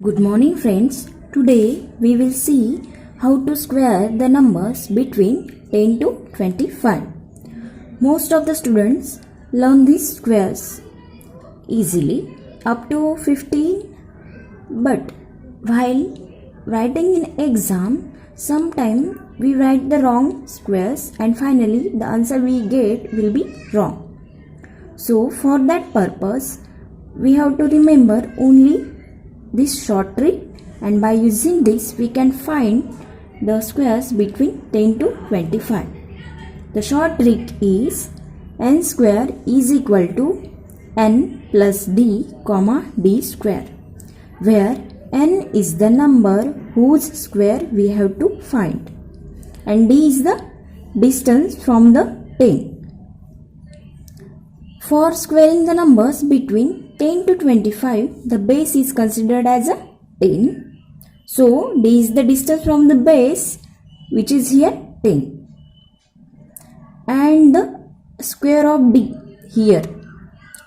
Good morning friends. Today we will see how to square the numbers between 10 to 25. Most of the students learn these squares easily up to 15, but while writing in exam sometimes we write the wrong squares and finally the answer we get will be wrong. So for that purpose we have to remember only this short trick, and by using this we can find the squares between 10 to 25. The short trick is n square is equal to n plus d comma d square, where n is the number whose square we have to find and d is the distance from the 10. For squaring the numbers between 10 to 25, the base is considered as a 10. So, d is the distance from the base, which is here 10. And the square of d here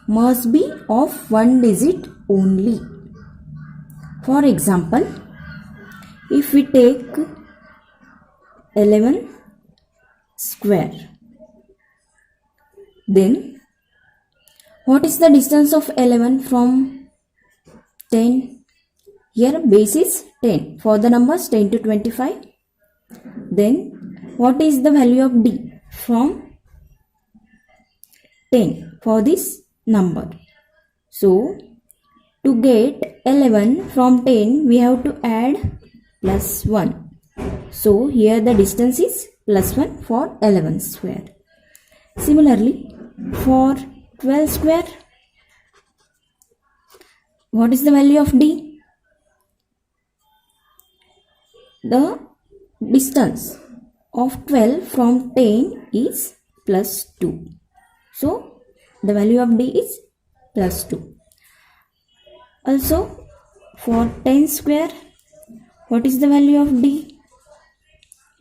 must be of one digit only. For example, if we take 11 square, then what is the distance of 11 from 10? Here base is 10 for the numbers 10 to 25. Then what is the value of d from 10 for this number? So to get 11 from 10 we have to add plus 1. So here the distance is plus 1 for 11 square. Similarly for 12 square, what is the value of d? The distance of 12 from 10 is plus 2. So the value of d is plus 2. Also for 10 square, what is the value of d?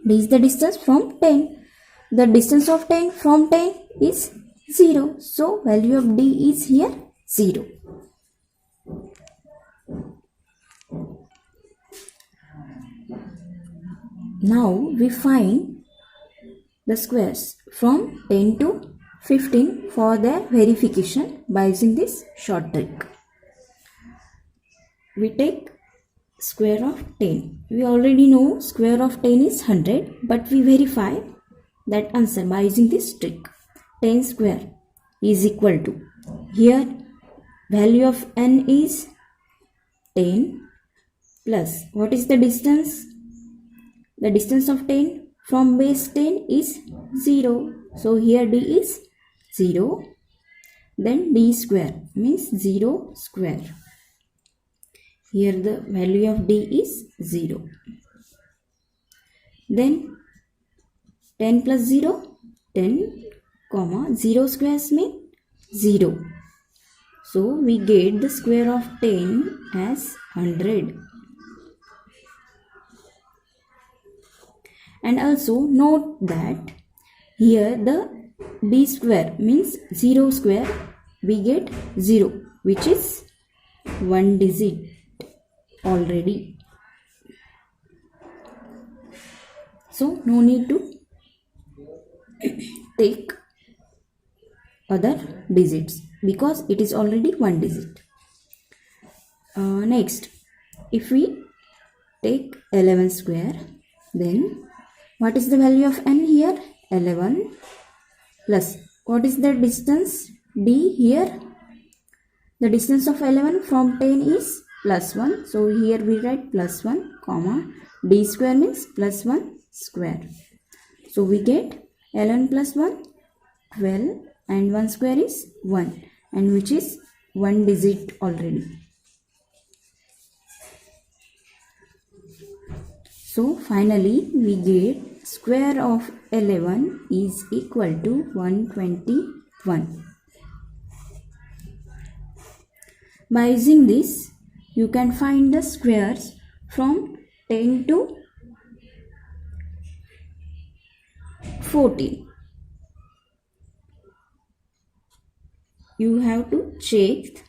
D is the distance from 10. The distance of 10 from 10 is 0. So value of d is here 0. Now we find the squares from 10 to 15 for their verification by using this short trick. We take square of 10. We already know square of 10 is 100, but we verify that answer by using this trick. 10 square is equal to, here value of n is 10 plus, what is the distance? The distance of 10 from base 10 is 0. So here d is 0. Then d square means 0 square. Here the value of d is 0. Then 10 plus 0, 10 comma 0 squares mean 0. So we get the square of 10 as 100. And also note that here the d square means 0 square, we get 0, which is one digit already. So no need to take other digits because it is already one digit. Next, if we take 11 square, then what is the value of n here? 11 plus, what is the distance d here? The distance of 11 from 10 is plus 1. So here we write plus 1 comma d square means plus 1 square. So we get 11 plus 1, 12, and 1 square is 1, and which is one digit already. So finally we get square of 11 is equal to 121. By using this you can find the squares from 10 to 14. You have to check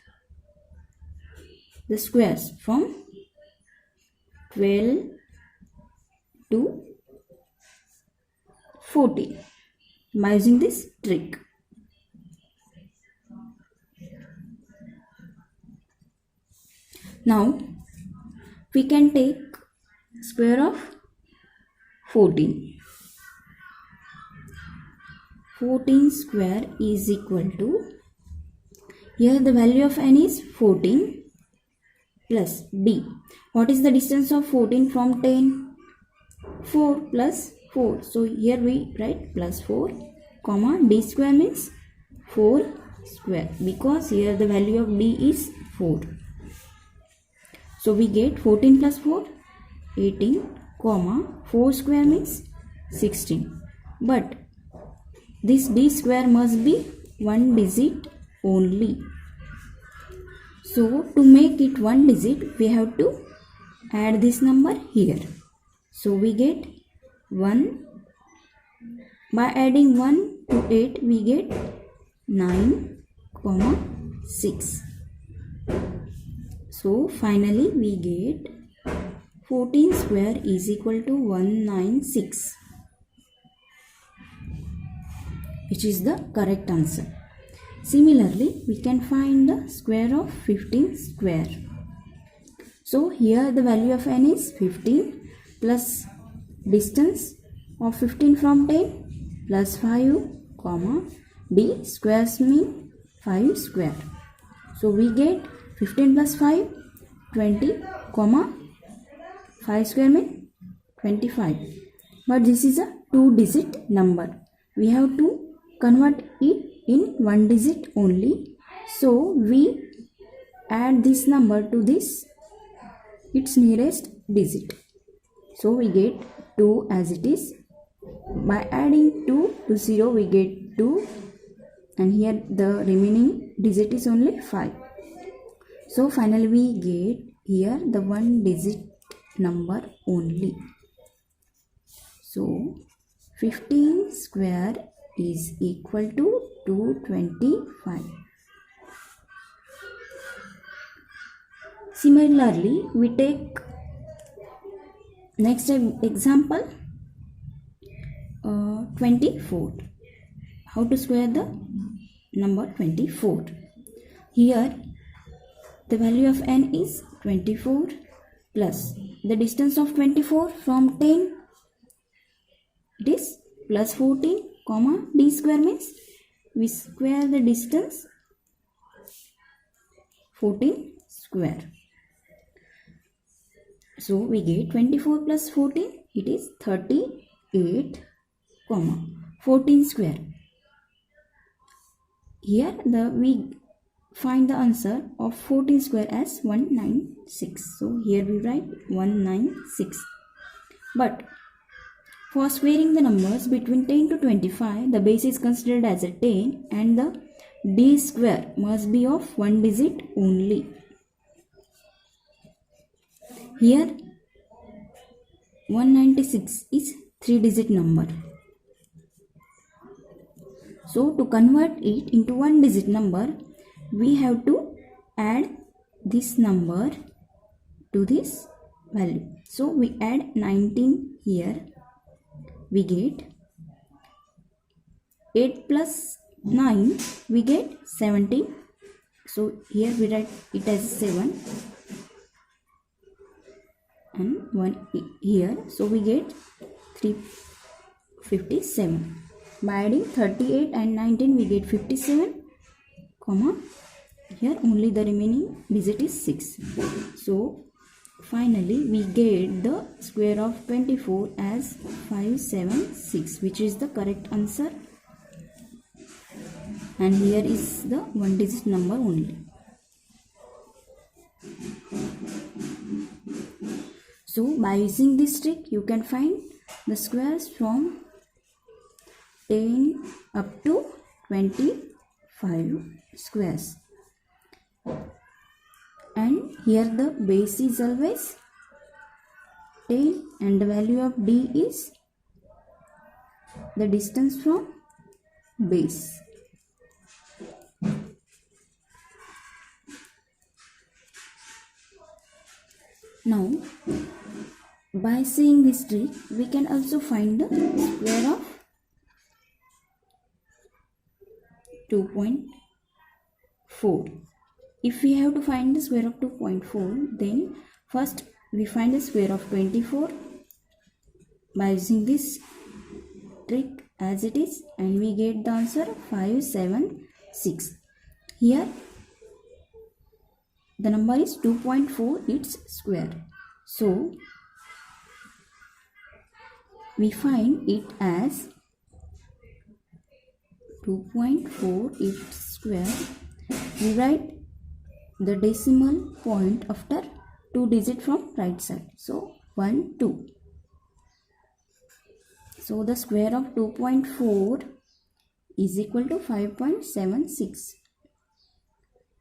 the squares from 12 to 14 by using this trick. Now we can take square of 14. 14 square is equal to, here the value of n is 14 plus d. What is the distance of 14 from 10? 4 plus 4. So here we write plus 4 comma d square means 4 square, because here the value of d is 4. So we get 14 plus 4 18 comma 4 square means 16. But this d square must be one digit only. So to make it one digit, we have to add this number here. So we get 1. By adding 1 to 8, we get 9 comma 6. So finally we get 14 square is equal to 196, which is the correct answer. Similarly, we can find the square of 15 square. So here the value of n is 15 plus distance of 15 from 10 plus 5 comma d squares mean 5 square. So we get 15 plus 5 20 comma 5 square mean 25. But this is a 2-digit number. We have to convert it in one digit only. So we add this number to this its nearest digit. So we get 2 as it is. By adding 2 to 0 we get 2, and here the remaining digit is only 5. So finally we get here the one digit number only. So 15 square is equal to 225. Similarly, we take next example 24. How to square the number 24? Here the value of n is 24 plus the distance of 24 from 10, it is plus 14 comma d square means we square the distance 14 square. So we get 24 plus 14, it is 38 comma 14 square. Here we find the answer of 14 square as 196. So here we write 196. But for squaring the numbers between 10 to 25, the base is considered as a 10 and the d square must be of one digit only. Here 196 is 3-digit number. So to convert it into one digit number, we have to add this number to this value. So we add 19 here. We get 8 plus 9, we get 17. So here we write it as 7 and 1 here. So we get 357. By adding 38 and 19, we get 57 comma here only the remaining digit is 6. So finally we get the square of 24 as 576, which is the correct answer, and here is the one digit number only. So by using this trick you can find the squares from 10 up to 25 squares, and here the base is always 10 and the value of d is the distance from base. Now By seeing this trick, we can also find the square of 2.4. If we have to find the square of 2.4, then first we find the square of 24 by using this trick as it is, and we get the answer 576. Here the number is 2.4, its square. So we find it as 2.4 its square. We write the decimal point after 2 digits from right side. So 1, 2. So the square of 2.4 is equal to 5.76.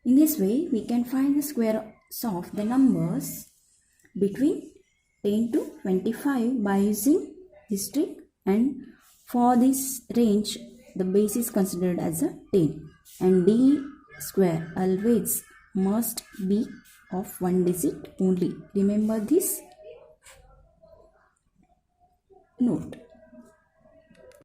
In this way, we can find the squares of the numbers between 10 to 25 by using this trick, and for this range the base is considered as a 10, and d square always must be of 1 digit only. Remember this note.